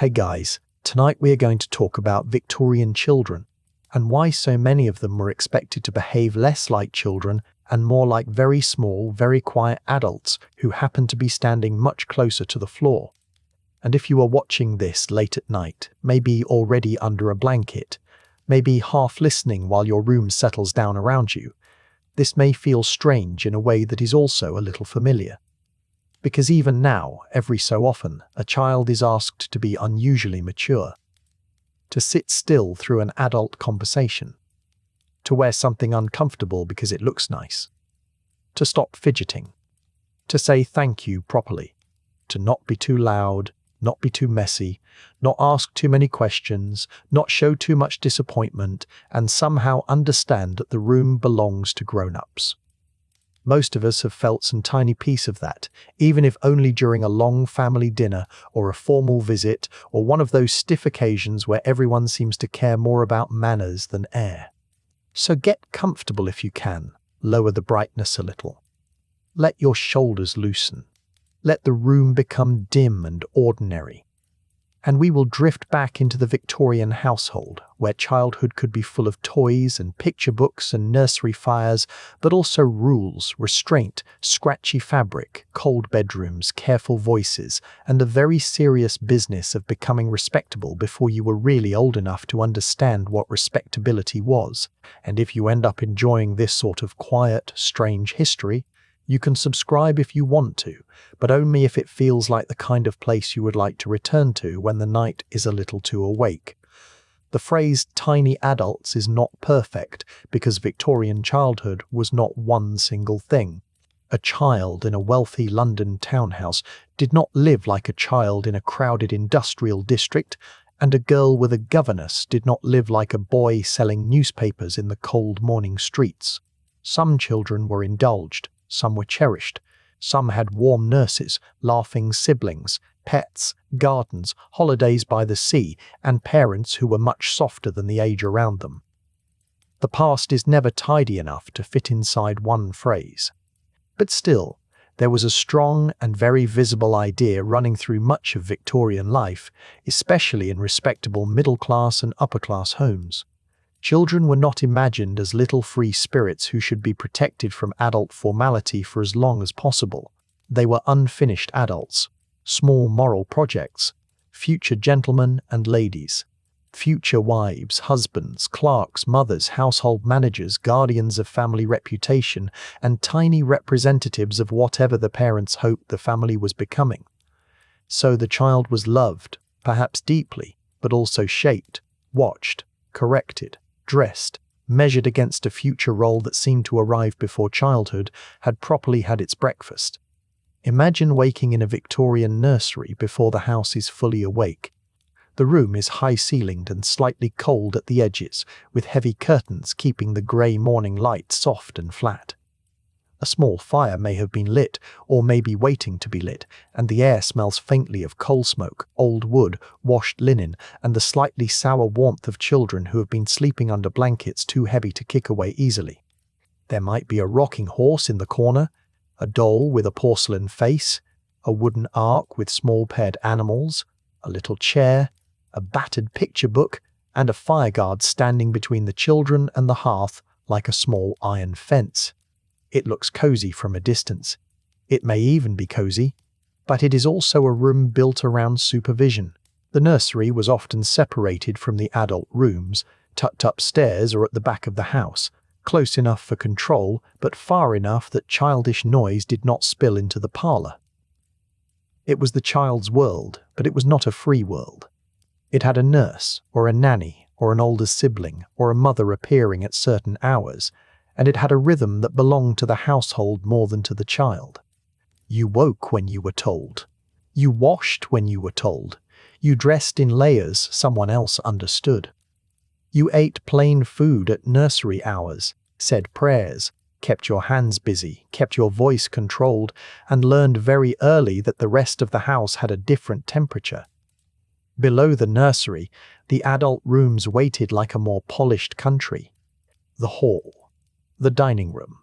Hey guys, tonight we are going to talk about Victorian children and why so many of them were expected to behave less like children and more like very small, very quiet adults who happen to be standing much closer to the floor. And if you are watching this late at night, maybe already under a blanket, maybe half listening while your room settles down around you, this may feel strange in a way that is also a little familiar. Because even now, every so often, a child is asked to be unusually mature, to sit still through an adult conversation, to wear something uncomfortable because it looks nice, to stop fidgeting, to say thank you properly, to not be too loud, not be too messy, not ask too many questions, not show too much disappointment, and somehow understand that the room belongs to grown-ups. Most of us have felt some tiny piece of that, even if only during a long family dinner or a formal visit or one of those stiff occasions where everyone seems to care more about manners than air. So get comfortable if you can, lower the brightness a little. Let your shoulders loosen. Let the room become dim and ordinary. And we will drift back into the Victorian household, where childhood could be full of toys and picture books and nursery fires, but also rules, restraint, scratchy fabric, cold bedrooms, careful voices, and the very serious business of becoming respectable before you were really old enough to understand what respectability was. And if you end up enjoying this sort of quiet, strange history, you can subscribe if you want to, but only if it feels like the kind of place you would like to return to when the night is a little too awake. The phrase tiny adults is not perfect because Victorian childhood was not one single thing. A child in a wealthy London townhouse did not live like a child in a crowded industrial district, and a girl with a governess did not live like a boy selling newspapers in the cold morning streets. Some children were indulged. Some were cherished. Some had warm nurses, laughing siblings, pets, gardens, holidays by the sea, and parents who were much softer than the age around them. The past is never tidy enough to fit inside one phrase. But still, there was a strong and very visible idea running through much of Victorian life, especially in respectable middle-class and upper-class homes. Children were not imagined as little free spirits who should be protected from adult formality for as long as possible. They were unfinished adults, small moral projects, future gentlemen and ladies, future wives, husbands, clerks, mothers, household managers, guardians of family reputation, and tiny representatives of whatever the parents hoped the family was becoming. So the child was loved, perhaps deeply, but also shaped, watched, corrected, dressed, measured against a future role that seemed to arrive before childhood had properly had its breakfast. Imagine waking in a Victorian nursery before the house is fully awake. The room is high-ceilinged and slightly cold at the edges, with heavy curtains keeping the grey morning light soft and flat. A small fire may have been lit, or may be waiting to be lit, and the air smells faintly of coal smoke, old wood, washed linen, and the slightly sour warmth of children who have been sleeping under blankets too heavy to kick away easily. There might be a rocking horse in the corner, a doll with a porcelain face, a wooden ark with small-paired animals, a little chair, a battered picture book, and a fireguard standing between the children and the hearth like a small iron fence. It looks cozy from a distance. It may even be cozy, but it is also a room built around supervision. The nursery was often separated from the adult rooms, tucked upstairs or at the back of the house, close enough for control, but far enough that childish noise did not spill into the parlor. It was the child's world, but it was not a free world. It had a nurse, or a nanny, or an older sibling, or a mother appearing at certain hours, and it had a rhythm that belonged to the household more than to the child. You woke when you were told. You washed when you were told. You dressed in layers someone else understood. You ate plain food at nursery hours, said prayers, kept your hands busy, kept your voice controlled, and learned very early that the rest of the house had a different temperature. Below the nursery, the adult rooms waited like a more polished country. The hall, the dining room,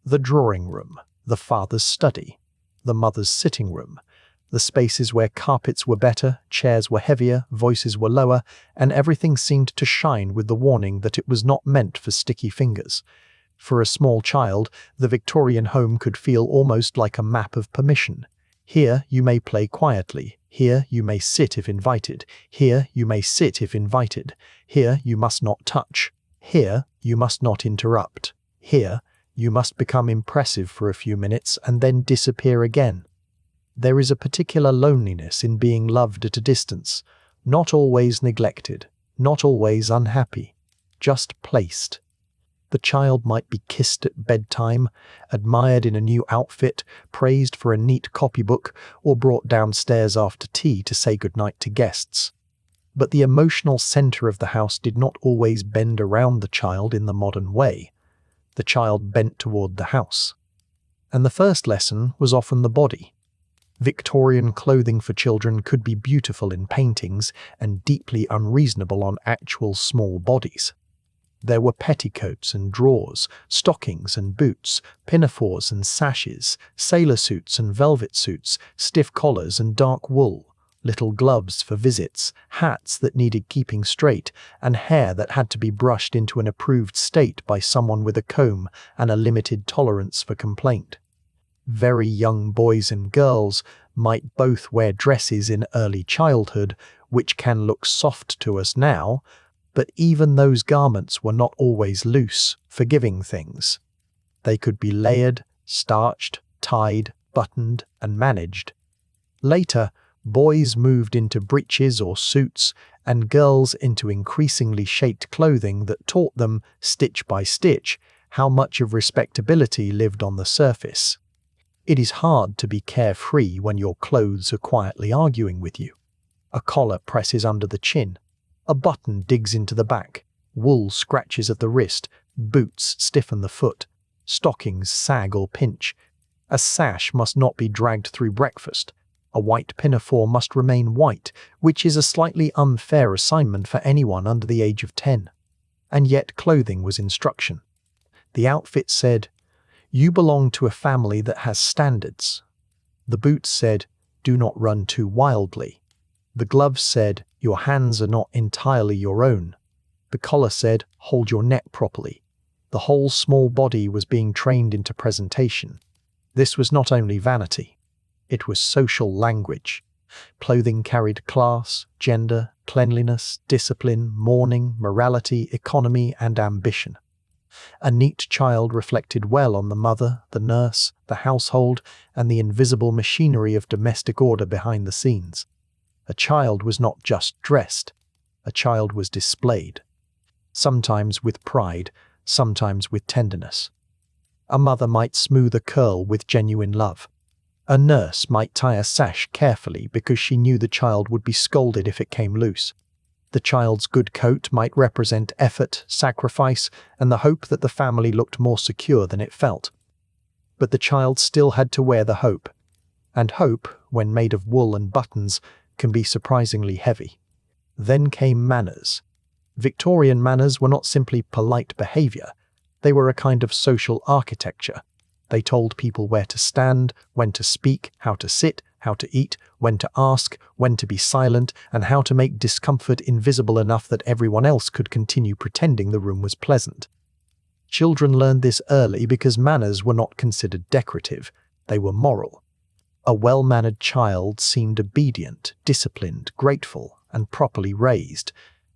the drawing room, the father's study, the mother's sitting room, The spaces where carpets were better, chairs were heavier, voices were lower, and everything seemed to shine with the warning that it was not meant for sticky fingers. For a small child, the Victorian home could feel almost like a map of permission. Here you may play quietly. Here you may sit if invited. Here you may sit if invited. Here you must not touch. Here you must not interrupt. Here you must become impressive for a few minutes and then disappear again. There is a particular loneliness in being loved at a distance, not always neglected, not always unhappy, just placed. The child might be kissed at bedtime, admired in a new outfit, praised for a neat copybook, or brought downstairs after tea to say goodnight to guests. But the emotional center of the house did not always bend around the child in the modern way. The child bent toward the house. And the first lesson was often the body. Victorian clothing for children could be beautiful in paintings and deeply unreasonable on actual small bodies. There were petticoats and drawers, stockings and boots, pinafores and sashes, sailor suits and velvet suits, stiff collars and dark wool, little gloves for visits, hats that needed keeping straight, and hair that had to be brushed into an approved state by someone with a comb and a limited tolerance for complaint. Very young boys and girls might both wear dresses in early childhood, which can look soft to us now, but even those garments were not always loose, forgiving things. They could be layered, starched, tied, buttoned, and managed. Later, boys moved into breeches or suits, and girls into increasingly shaped clothing that taught them, stitch by stitch, how much of respectability lived on the surface. It is hard to be carefree when your clothes are quietly arguing with you. A collar presses under the chin. A button digs into the back. Wool scratches at the wrist. Boots stiffen the foot. Stockings sag or pinch. A sash must not be dragged through breakfast. A white pinafore must remain white, which is a slightly unfair assignment for anyone under the age of 10. And yet clothing was instruction. The outfit said, "You belong to a family that has standards." The boots said, "Do not run too wildly." The gloves said, "Your hands are not entirely your own." The collar said, "Hold your neck properly." The whole small body was being trained into presentation. This was not only vanity. It was social language. Clothing carried class, gender, cleanliness, discipline, mourning, morality, economy, and ambition. A neat child reflected well on the mother, the nurse, the household, and the invisible machinery of domestic order behind the scenes. A child was not just dressed. A child was displayed. Sometimes with pride, sometimes with tenderness. A mother might smooth a curl with genuine love. A nurse might tie a sash carefully because she knew the child would be scolded if it came loose. The child's good coat might represent effort, sacrifice, and the hope that the family looked more secure than it felt. But the child still had to wear the hope. And hope, when made of wool and buttons, can be surprisingly heavy. Then came manners. Victorian manners were not simply polite behavior. They were a kind of social architecture. They told people where to stand, when to speak, how to sit, how to eat, when to ask, when to be silent, and how to make discomfort invisible enough that everyone else could continue pretending the room was pleasant. Children learned this early because manners were not considered decorative. They were moral. A well-mannered child seemed obedient, disciplined, grateful, and properly raised.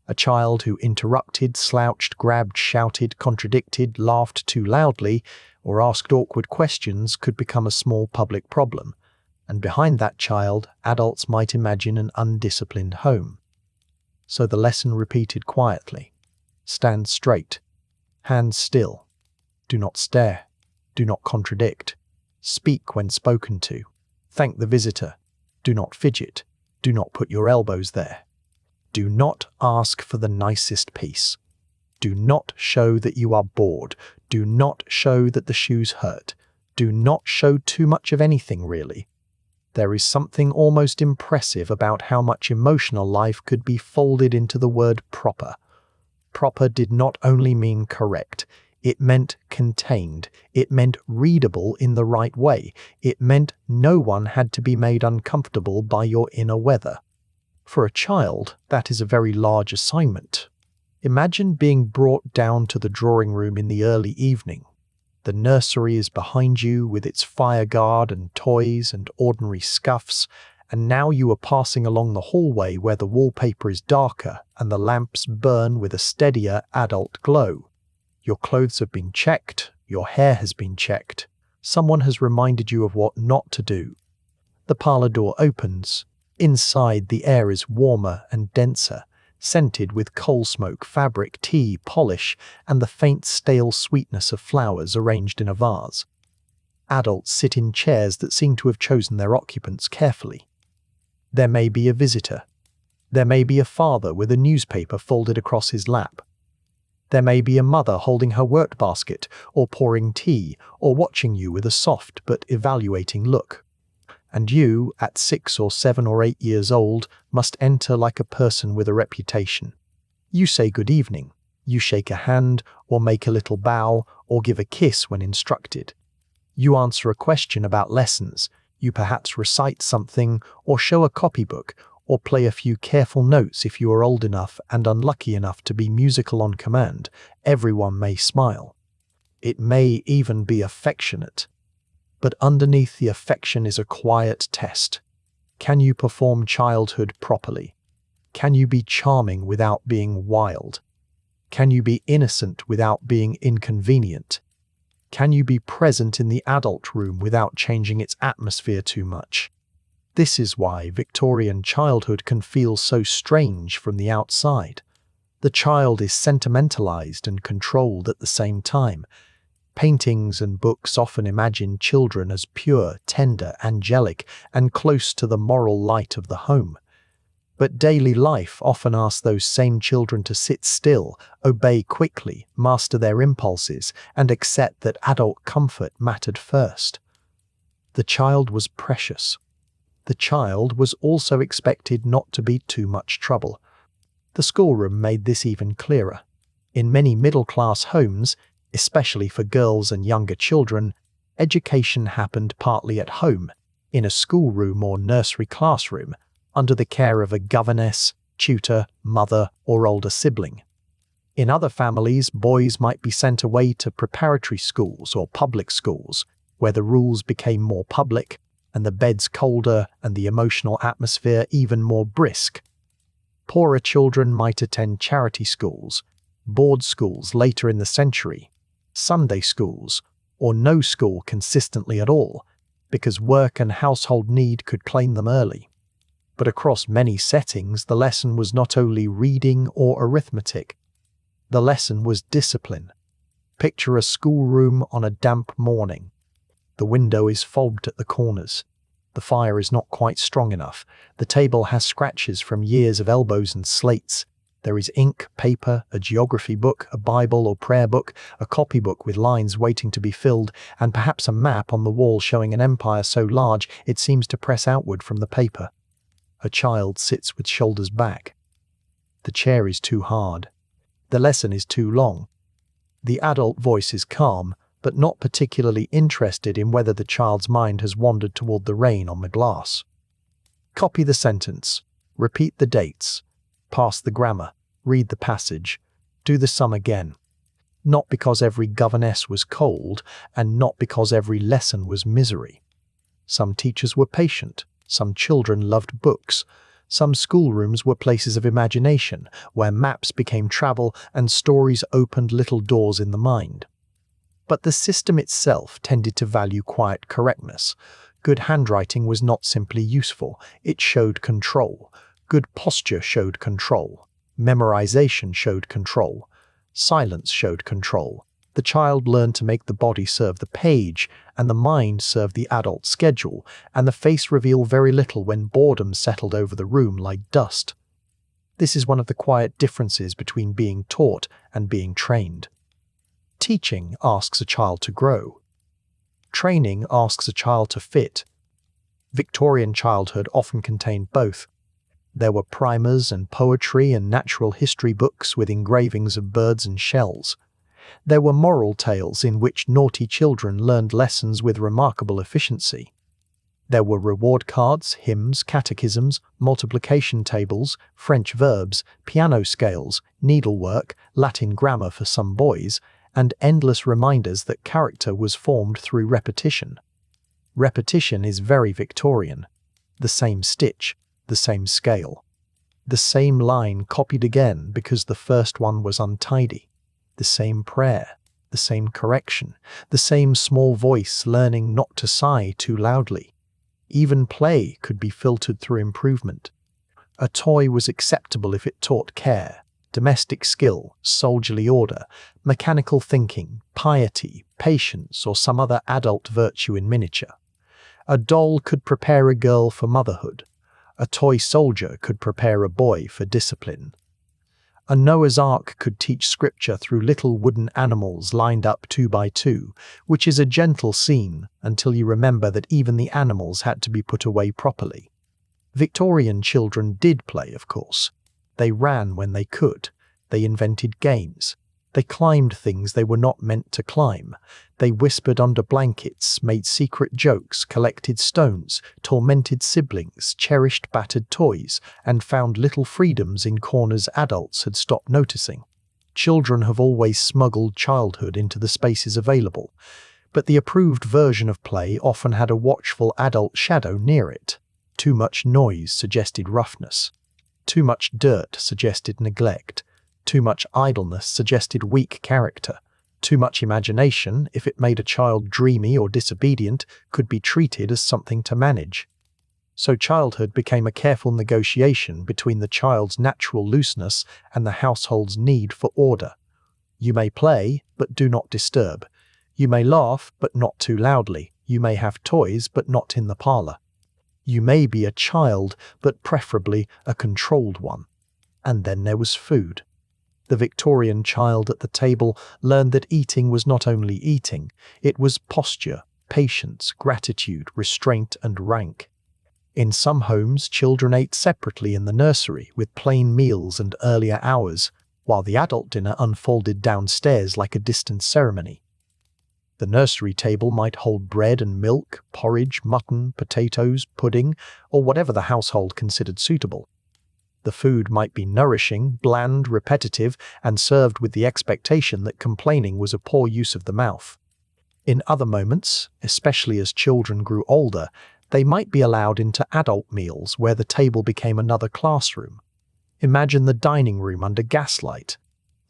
A child who interrupted, slouched, grabbed, shouted, contradicted, laughed too loudly, or asked awkward questions could become a small public problem. And behind that child, adults might imagine an undisciplined home. So the lesson repeated quietly. Stand straight. Hands still. Do not stare. Do not contradict. Speak when spoken to. Thank the visitor. Do not fidget. Do not put your elbows there. Do not ask for the nicest piece. Do not show that you are bored. Do not show that the shoes hurt. Do not show too much of anything, really. There is something almost impressive about how much emotional life could be folded into the word proper. Proper did not only mean correct, It meant contained. It meant readable in the right way. It meant no one had to be made uncomfortable by your inner weather. For a child, that is a very large assignment. Imagine being brought down to the drawing room in the early evening. The nursery is behind you with its fire guard and toys and ordinary scuffs, and now you are passing along the hallway where the wallpaper is darker and the lamps burn with a steadier adult glow. Your clothes have been checked, your hair has been checked. Someone has reminded you of what not to do. The parlor door opens. Inside, the air is warmer and denser, scented with coal smoke, fabric, tea, polish, and the faint stale sweetness of flowers arranged in a vase. Adults sit in chairs that seem to have chosen their occupants carefully. There may be a visitor. There may be a father with a newspaper folded across his lap. There may be a mother holding her work basket, or pouring tea, or watching you with a soft but evaluating look. And you, at 6 or 7 or 8 years old, must enter like a person with a reputation. You say good evening. You shake a hand, or make a little bow, or give a kiss when instructed. You answer a question about lessons. You perhaps recite something, or show a copybook, or play a few careful notes if you are old enough and unlucky enough to be musical on command. Everyone may smile. It may even be affectionate. But underneath the affection is a quiet test. Can you perform childhood properly? Can you be charming without being wild? Can you be innocent without being inconvenient? Can you be present in the adult room without changing its atmosphere too much? This is why Victorian childhood can feel so strange from the outside. The child is sentimentalized and controlled at the same time. Paintings and books often imagine children as pure, tender, angelic, and close to the moral light of the home. But daily life often asks those same children to sit still, obey quickly, master their impulses, and accept that adult comfort mattered first. The child was precious. The child was also expected not to be too much trouble. The schoolroom made this even clearer. In many middle-class homes, especially for girls and younger children, education happened partly at home, in a schoolroom or nursery classroom, under the care of a governess, tutor, mother, or older sibling. In other families, boys might be sent away to preparatory schools or public schools, where the rules became more public, and the beds colder and the emotional atmosphere even more brisk. Poorer children might attend charity schools, board schools later in the century, Sunday schools, or no school consistently at all, because work and household need could claim them early. But across many settings, the lesson was not only reading or arithmetic. The lesson was discipline. Picture a schoolroom on a damp morning. The window is fogged at the corners. The fire is not quite strong enough. The table has scratches from years of elbows and slates. There is ink, paper, a geography book, a Bible or prayer book, a copybook with lines waiting to be filled, and perhaps a map on the wall showing an empire so large it seems to press outward from the paper. A child sits with shoulders back. The chair is too hard. The lesson is too long. The adult voice is calm, but not particularly interested in whether the child's mind has wandered toward the rain on the glass. Copy the sentence. Repeat the dates. Pass the grammar. Read the passage. Do the sum again. Not because every governess was cold, and not because every lesson was misery. Some teachers were patient. Some children loved books. Some schoolrooms were places of imagination, where maps became travel and stories opened little doors in the mind. But the system itself tended to value quiet correctness. Good handwriting was not simply useful, it showed control. Good posture showed control. Memorization showed control. Silence showed control. The child learned to make the body serve the page, and the mind serve the adult schedule, and the face reveal very little when boredom settled over the room like dust. This is one of the quiet differences between being taught and being trained. Teaching asks a child to grow. Training asks a child to fit. Victorian childhood often contained both. There were primers and poetry and natural history books with engravings of birds and shells. There were moral tales in which naughty children learned lessons with remarkable efficiency. There were reward cards, hymns, catechisms, multiplication tables, French verbs, piano scales, needlework, Latin grammar for some boys, and endless reminders that character was formed through repetition. Repetition is very Victorian. The same stitch, the same scale. The same line copied again because the first one was untidy. The same prayer, the same correction, the same small voice learning not to sigh too loudly. Even play could be filtered through improvement. A toy was acceptable if it taught care, domestic skill, soldierly order, mechanical thinking, piety, patience, or some other adult virtue in miniature. A doll could prepare a girl for motherhood. A toy soldier could prepare a boy for discipline. A Noah's Ark could teach scripture through little wooden animals lined up 2 by 2, which is a gentle scene until you remember that even the animals had to be put away properly. Victorian children did play, of course. They ran when they could. They invented games. They climbed things they were not meant to climb. They whispered under blankets, made secret jokes, collected stones, tormented siblings, cherished battered toys, and found little freedoms in corners adults had stopped noticing. Children have always smuggled childhood into the spaces available, but the approved version of play often had a watchful adult shadow near it. Too much noise suggested roughness. Too much dirt suggested neglect. Too much idleness suggested weak character. Too much imagination, if it made a child dreamy or disobedient, could be treated as something to manage. So childhood became a careful negotiation between the child's natural looseness and the household's need for order. You may play, but do not disturb. You may laugh, but not too loudly. You may have toys, but not in the parlor. You may be a child, but preferably a controlled one. And then there was food. The Victorian child at the table learned that eating was not only eating, it was posture, patience, gratitude, restraint, and rank. In some homes, children ate separately in the nursery with plain meals and earlier hours, while the adult dinner unfolded downstairs like a distant ceremony. The nursery table might hold bread and milk, porridge, mutton, potatoes, pudding, or whatever the household considered suitable. The food might be nourishing, bland, repetitive, and served with the expectation that complaining was a poor use of the mouth. In other moments, especially as children grew older, they might be allowed into adult meals where the table became another classroom. Imagine the dining room under gaslight.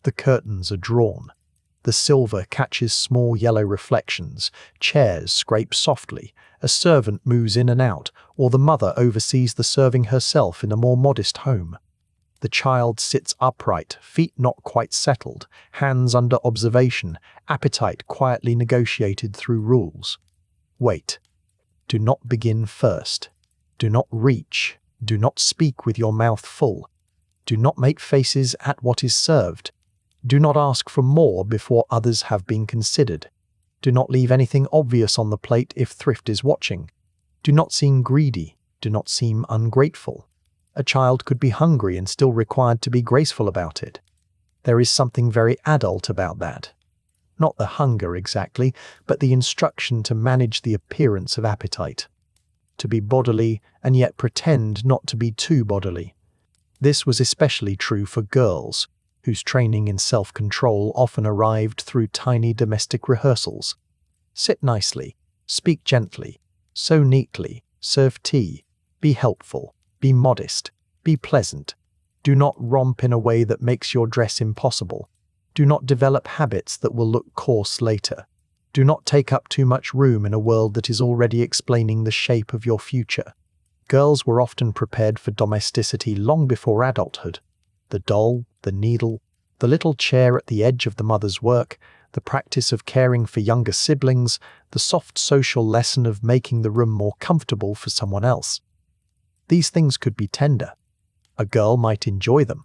The curtains are drawn. The silver catches small yellow reflections, chairs scrape softly, a servant moves in and out, or the mother oversees the serving herself in a more modest home. The child sits upright, feet not quite settled, hands under observation, appetite quietly negotiated through rules. Wait. Do not begin first. Do not reach. Do not speak with your mouth full. Do not make faces at what is served. Do not ask for more before others have been considered. Do not leave anything obvious on the plate if thrift is watching. Do not seem greedy. Do not seem ungrateful. A child could be hungry and still required to be graceful about it. There is something very adult about that. Not the hunger exactly, but the instruction to manage the appearance of appetite. To be bodily and yet pretend not to be too bodily. This was especially true for girls, whose training in self-control often arrived through tiny domestic rehearsals. Sit nicely, speak gently, sew neatly, serve tea, be helpful, be modest, be pleasant. Do not romp in a way that makes your dress impossible. Do not develop habits that will look coarse later. Do not take up too much room in a world that is already explaining the shape of your future. Girls were often prepared for domesticity long before adulthood. The doll, the needle, the little chair at the edge of the mother's work, the practice of caring for younger siblings, the soft social lesson of making the room more comfortable for someone else. These things could be tender. A girl might enjoy them.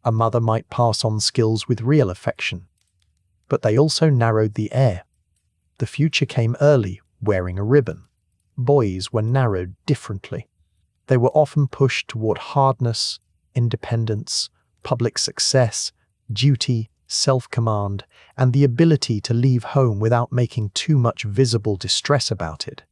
A mother might pass on skills with real affection. But they also narrowed the air. The future came early, wearing a ribbon. Boys were narrowed differently. They were often pushed toward hardness, independence, public success, duty, self-command, and the ability to leave home without making too much visible distress about it.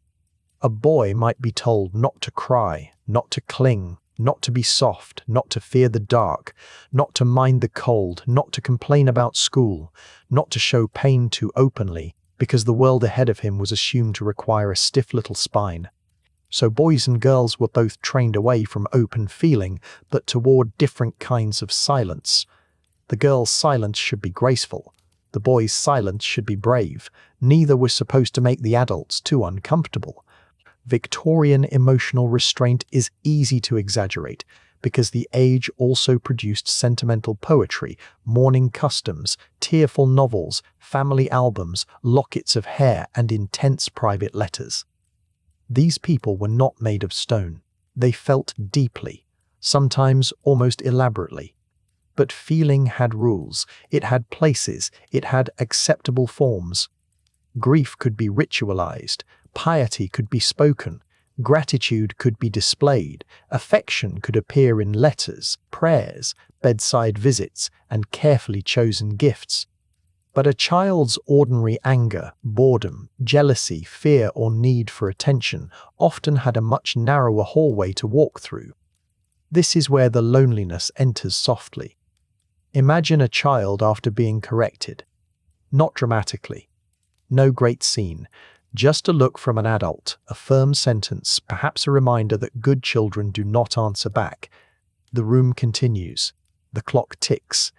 A boy might be told not to cry, not to cling, not to be soft, not to fear the dark, not to mind the cold, not to complain about school, not to show pain too openly, because the world ahead of him was assumed to require a stiff little spine. So boys and girls were both trained away from open feeling, but toward different kinds of silence. The girl's silence should be graceful. The boy's silence should be brave. Neither was supposed to make the adults too uncomfortable. Victorian emotional restraint is easy to exaggerate because the age also produced sentimental poetry, mourning customs, tearful novels, family albums, lockets of hair, and intense private letters. These people were not made of stone. They felt deeply, sometimes almost elaborately. But feeling had rules, it had places, it had acceptable forms. Grief could be ritualized, piety could be spoken, gratitude could be displayed, affection could appear in letters, prayers, bedside visits, and carefully chosen gifts. But a child's ordinary anger, boredom, jealousy, fear, or need for attention often had a much narrower hallway to walk through. This is where the loneliness enters softly. Imagine a child after being corrected. Not dramatically. No great scene. Just a look from an adult, a firm sentence, perhaps a reminder that good children do not answer back. The room continues. The clock ticks.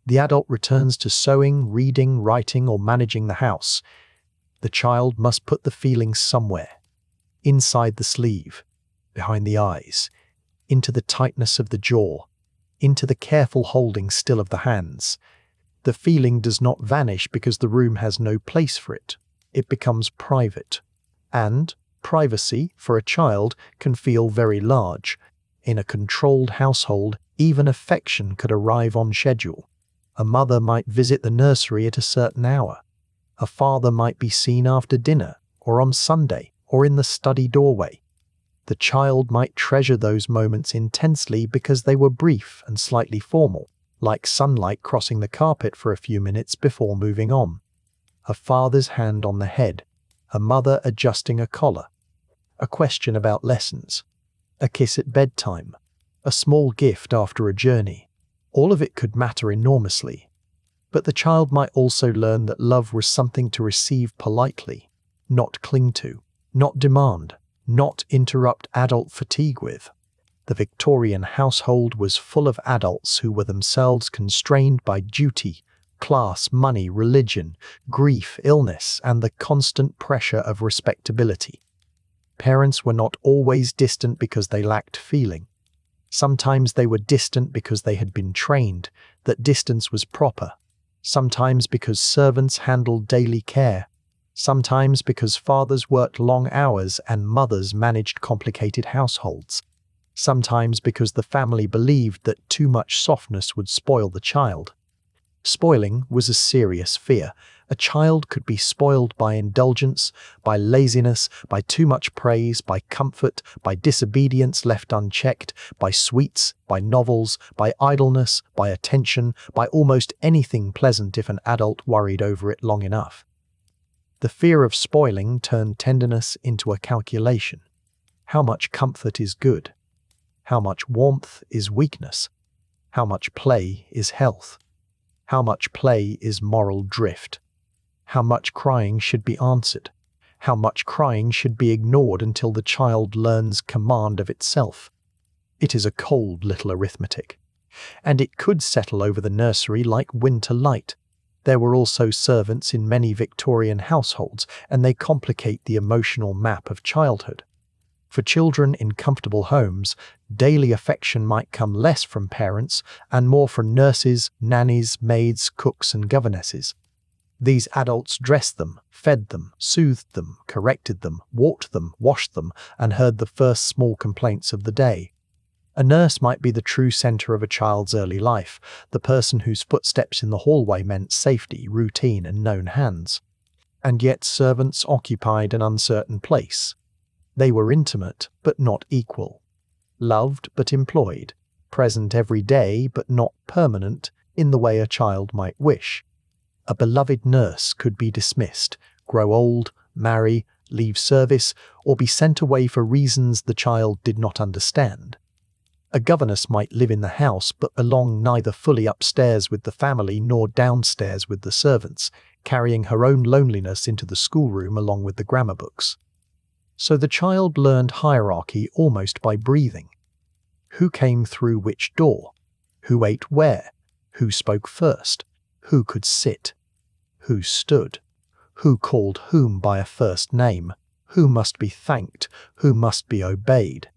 The adult returns to sewing, reading, writing, or managing the house. The child must put the feelings somewhere. Inside the sleeve, behind the eyes, into the tightness of the jaw, into the careful holding still of the hands. The feeling does not vanish because the room has no place for it. It becomes private. And privacy, for a child, can feel very large. In a controlled household, even affection could arrive on schedule. A mother might visit the nursery at a certain hour. A father might be seen after dinner, or on Sunday, or in the study doorway. The child might treasure those moments intensely because they were brief and slightly formal, like sunlight crossing the carpet for a few minutes before moving on. A father's hand on the head, a mother adjusting a collar, a question about lessons, a kiss at bedtime, a small gift after a journey. All of it could matter enormously. But the child might also learn that love was something to receive politely, not cling to, not demand, not interrupt adult fatigue with. The Victorian household was full of adults who were themselves constrained by duty, class, money, religion, grief, illness, and the constant pressure of respectability. Parents were not always distant because they lacked feeling. Sometimes they were distant because they had been trained that distance was proper. Sometimes because servants handled daily care. Sometimes because fathers worked long hours and mothers managed complicated households. Sometimes because the family believed that too much softness would spoil the child. Spoiling was a serious fear. A child could be spoiled by indulgence, by laziness, by too much praise, by comfort, by disobedience left unchecked, by sweets, by novels, by idleness, by attention, by almost anything pleasant if an adult worried over it long enough. The fear of spoiling turned tenderness into a calculation. How much comfort is good? How much warmth is weakness? How much play is health? How much play is moral drift? How much crying should be answered? How much crying should be ignored until the child learns command of itself? It is a cold little arithmetic. And it could settle over the nursery like winter light. There were also servants in many Victorian households, and they complicate the emotional map of childhood. For children in comfortable homes, daily affection might come less from parents and more from nurses, nannies, maids, cooks, and governesses. These adults dressed them, fed them, soothed them, corrected them, walked them, washed them, and heard the first small complaints of the day. A nurse might be the true center of a child's early life, the person whose footsteps in the hallway meant safety, routine, and known hands. And yet servants occupied an uncertain place. They were intimate, but not equal. Loved, but employed. Present every day, but not permanent. in the way a child might wish. A beloved nurse could be dismissed, grow old, marry, leave service, or be sent away for reasons the child did not understand. A governess might live in the house but belong neither fully upstairs with the family nor downstairs with the servants, carrying her own loneliness into the schoolroom along with the grammar books. So the child learned hierarchy almost by breathing. Who came through which door? Who ate where? Who spoke first? Who could sit? Who stood? Who called whom by a first name? Who must be thanked? Who must be obeyed?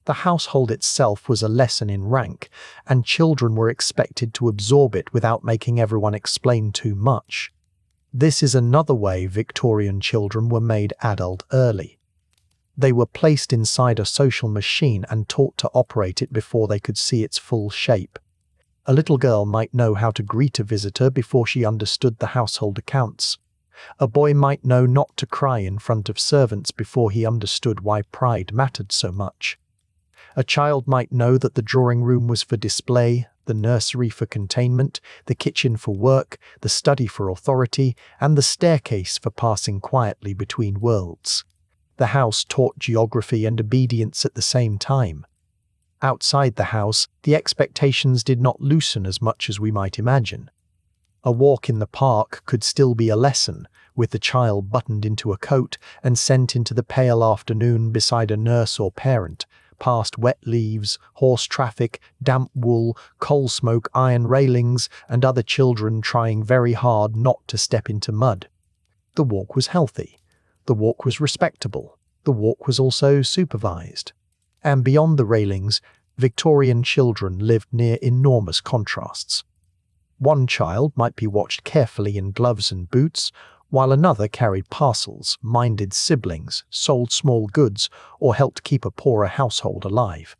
The household itself was a lesson in rank, and children were expected to absorb it without making everyone explain too much. This is another way Victorian children were made adult early. They were placed inside a social machine and taught to operate it before they could see its full shape. A little girl might know how to greet a visitor before she understood the household accounts. A boy might know not to cry in front of servants before he understood why pride mattered so much. A child might know that the drawing room was for display, the nursery for containment, the kitchen for work, the study for authority, and the staircase for passing quietly between worlds. The house taught geography and obedience at the same time. Outside the house, the expectations did not loosen as much as we might imagine. A walk in the park could still be a lesson, with the child buttoned into a coat and sent into the pale afternoon beside a nurse or parent, past wet leaves, horse traffic, damp wool, coal smoke, iron railings, and other children trying very hard not to step into mud. The walk was healthy. The walk was respectable. The walk was also supervised. And beyond the railings, Victorian children lived near enormous contrasts. One child might be watched carefully in gloves and boots, while another carried parcels, minded siblings, sold small goods, or helped keep a poorer household alive.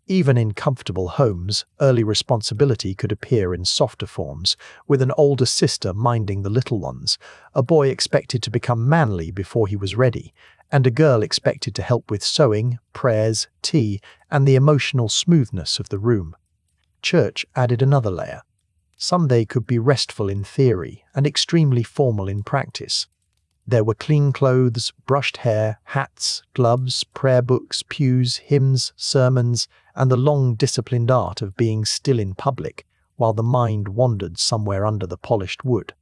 Even in comfortable homes, early responsibility could appear in softer forms, with an older sister minding the little ones, a boy expected to become manly before he was ready, and a girl expected to help with sewing, prayers, tea, and the emotional smoothness of the room. Church added another layer. Sunday could be restful in theory and extremely formal in practice. There were clean clothes, brushed hair, hats, gloves, prayer books, pews, hymns, sermons, and the long disciplined art of being still in public while the mind wandered somewhere under the polished wood.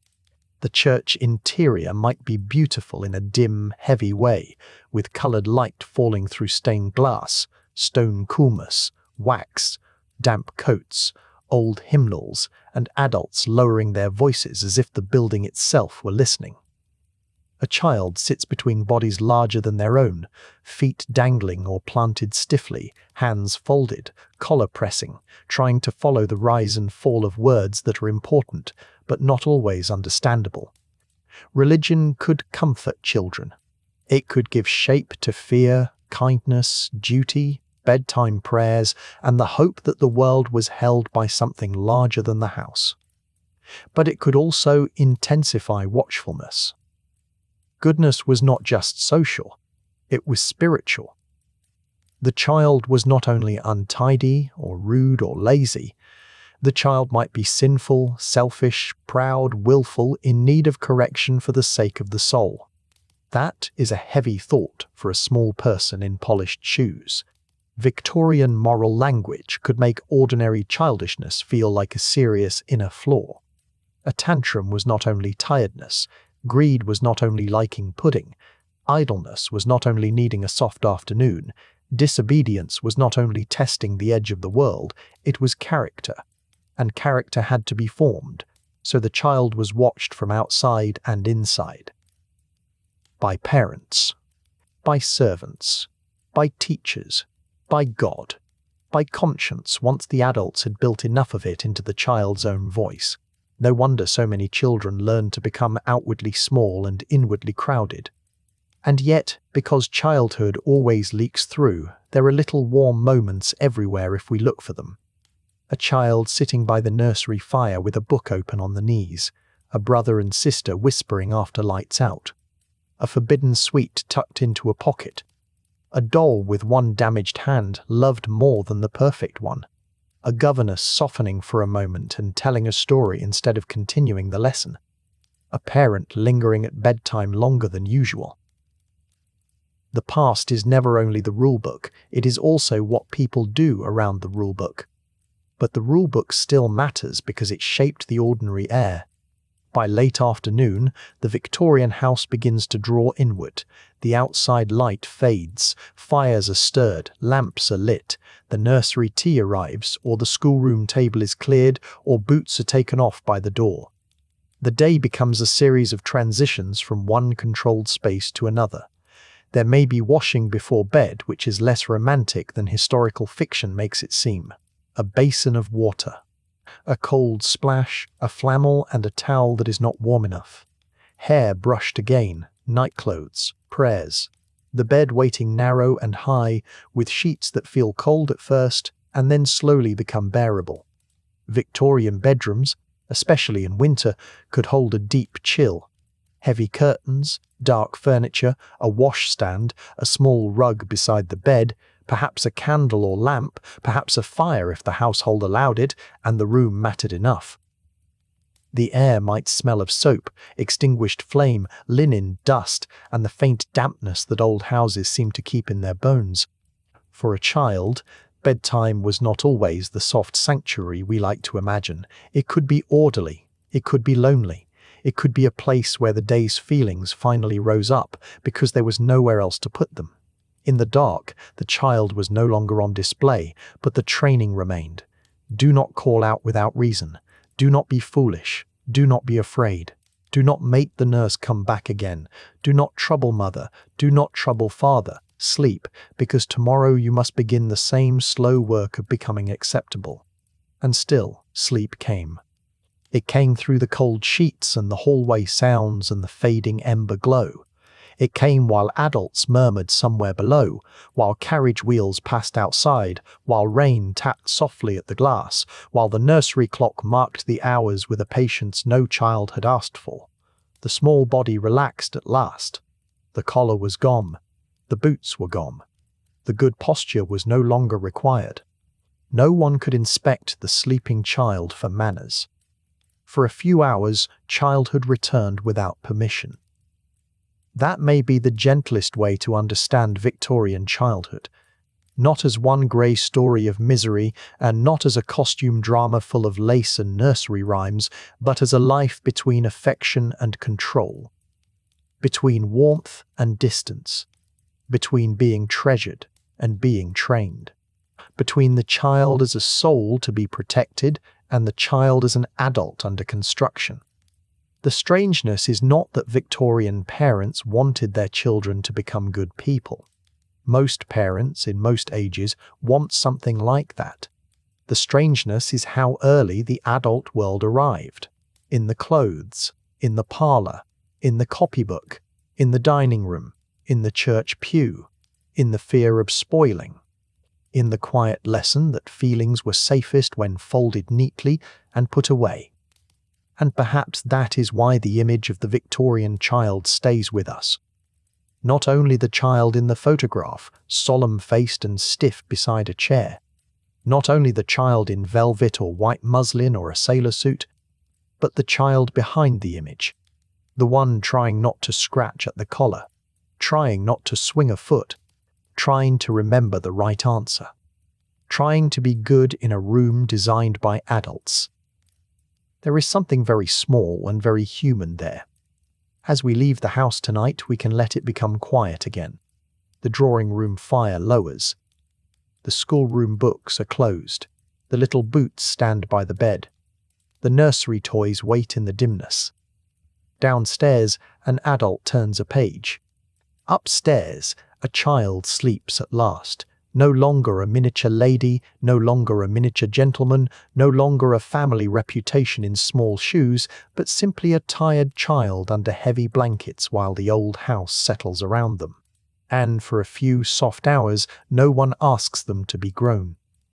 The church interior might be beautiful in a dim, heavy way, with coloured light falling through stained glass, stone coolness, wax, damp coats, old hymnals, and adults lowering their voices as if the building itself were listening. A child sits between bodies larger than their own, feet dangling or planted stiffly, hands folded, collar pressing, trying to follow the rise and fall of words that are important, but not always understandable. Religion could comfort children. It could give shape to fear, kindness, duty, bedtime prayers, and the hope that the world was held by something larger than the house. But it could also intensify watchfulness. Goodness was not just social, it was spiritual. The child was not only untidy or rude or lazy. The child might be sinful, selfish, proud, willful, in need of correction for the sake of the soul. That is a heavy thought for a small person in polished shoes. Victorian moral language could make ordinary childishness feel like a serious inner flaw. A tantrum was not only tiredness, greed was not only liking pudding, idleness was not only needing a soft afternoon, disobedience was not only testing the edge of the world, it was character. And character had to be formed, so the child was watched from outside and inside. By parents, by servants, by teachers, by God, by conscience once the adults had built enough of it into the child's own voice. No wonder so many children learn to become outwardly small and inwardly crowded. And yet, because childhood always leaks through, there are little warm moments everywhere if we look for them. A child sitting by the nursery fire with a book open on the knees, a brother and sister whispering after lights out, a forbidden sweet tucked into a pocket, a doll with one damaged hand loved more than the perfect one. a governess softening for a moment and telling a story instead of continuing the lesson, a parent lingering at bedtime longer than usual. The past is never only the rulebook, it is also what people do around the rulebook. But the rulebook still matters because it shaped the ordinary air. By late afternoon, the Victorian house begins to draw inward. The outside light fades, fires are stirred, lamps are lit, the nursery tea arrives, or the schoolroom table is cleared, or boots are taken off by the door. The day becomes a series of transitions from one controlled space to another. There may be washing before bed, which is less romantic than historical fiction makes it seem. A basin of water. A cold splash, a flannel and a towel that is not warm enough. Hair brushed again, nightclothes, prayers. The bed waiting narrow and high, with sheets that feel cold at first and then slowly become bearable. Victorian bedrooms, especially in winter, could hold a deep chill. Heavy curtains, dark furniture, a washstand, a small rug beside the bed, perhaps a candle or lamp, perhaps a fire if the household allowed it and the room mattered enough. The air might smell of soap, extinguished flame, linen, dust, and the faint dampness that old houses seem to keep in their bones. For a child, bedtime was not always the soft sanctuary we like to imagine. It could be orderly, it could be lonely. It could be a place where the day's feelings finally rose up because there was nowhere else to put them. In the dark, the child was no longer on display, but the training remained. Do not call out without reason. Do not be foolish. Do not be afraid. Do not make the nurse come back again. Do not trouble mother. Do not trouble father. Sleep, because tomorrow you must begin the same slow work of becoming acceptable. And still, sleep came. It came through the cold sheets and the hallway sounds and the fading ember glow. It came while adults murmured somewhere below, while carriage wheels passed outside, while rain tapped softly at the glass, while the nursery clock marked the hours with a patience no child had asked for. The small body relaxed at last. The collar was gone. The boots were gone. The good posture was no longer required. No one could inspect the sleeping child for manners. For a few hours, childhood returned without permission. That may be the gentlest way to understand Victorian childhood. Not as one grey story of misery, and not as a costume drama full of lace and nursery rhymes, but as a life between affection and control. Between warmth and distance. Between being treasured and being trained. Between the child as a soul to be protected and the child as an adult under construction. The strangeness is not that Victorian parents wanted their children to become good people. Most parents, in most ages, want something like that. The strangeness is how early the adult world arrived. In the clothes, in the parlour, in the copybook, in the dining room, in the church pew, in the fear of spoiling. In the quiet lesson that feelings were safest when folded neatly and put away. And perhaps that is why the image of the Victorian child stays with us. Not only the child in the photograph, solemn-faced and stiff beside a chair. Not only the child in velvet or white muslin or a sailor suit, but the child behind the image. The one trying not to scratch at the collar, trying not to swing a foot, trying to remember the right answer, trying to be good in a room designed by adults. There is something very small and very human there. As we leave the house tonight, we can let it become quiet again. The drawing room fire lowers. The schoolroom books are closed. The little boots stand by the bed. The nursery toys wait in the dimness. Downstairs, an adult turns a page. Upstairs, a child sleeps at last, no longer a miniature lady, no longer a miniature gentleman, no longer a family reputation in small shoes, but simply a tired child under heavy blankets while the old house settles around them. And for a few soft hours, no one asks them to be grown.